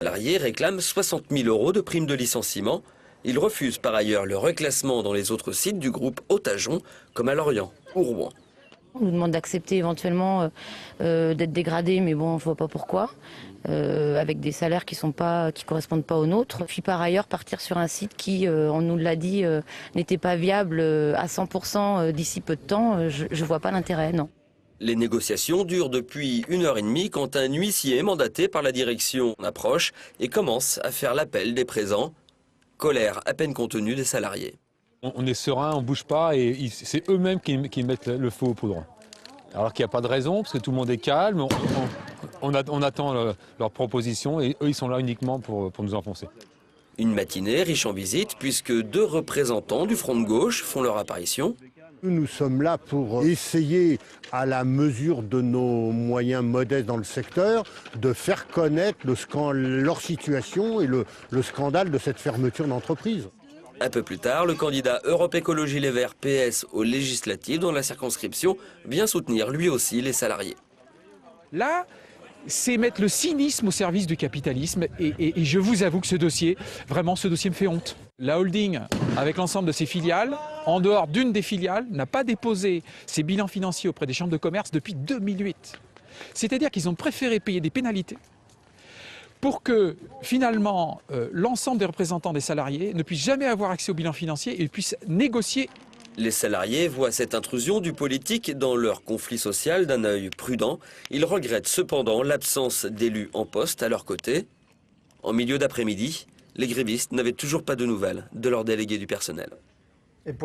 Les salariés réclament 60 000 € de prime de licenciement. Ils refusent par ailleurs le reclassement dans les autres sites du groupe Otajon, comme à Lorient ou Rouen. On nous demande d'accepter éventuellement d'être dégradés, mais bon, je ne vois pas pourquoi, avec des salaires qui correspondent pas aux nôtres. Puis par ailleurs, partir sur un site qui, on nous l'a dit, n'était pas viable à 100% d'ici peu de temps, je ne vois pas l'intérêt, non. Les négociations durent depuis 1h30 quand un huissier mandaté par la direction approche et commence à faire l'appel des présents. Colère à peine contenue des salariés. On est serein, on ne bouge pas et c'est eux-mêmes qui mettent le feu aux poudres. Alors qu'il n'y a pas de raison, parce que tout le monde est calme, on attend leurs propositions et eux ils sont là uniquement pour nous enfoncer. Une matinée riche en visites puisque 2 représentants du front de gauche font leur apparition. Nous sommes là pour essayer, à la mesure de nos moyens modestes dans le secteur, de faire connaître leur situation et le scandale de cette fermeture d'entreprise. Un peu plus tard, le candidat Europe Écologie Les Verts PS aux législatives dans la circonscription vient soutenir lui aussi les salariés. Là, c'est mettre le cynisme au service du capitalisme et je vous avoue que ce dossier me fait honte. La holding, avec l'ensemble de ses filiales, en dehors d'une des filiales, n'a pas déposé ses bilans financiers auprès des chambres de commerce depuis 2008. C'est-à-dire qu'ils ont préféré payer des pénalités pour que, finalement, l'ensemble des représentants des salariés ne puissent jamais avoir accès au bilan financier et puissent négocier. Les salariés voient cette intrusion du politique dans leur conflit social d'un œil prudent. Ils regrettent cependant l'absence d'élus en poste à leur côté. En milieu d'après-midi, les grévistes n'avaient toujours pas de nouvelles de leurs délégués du personnel.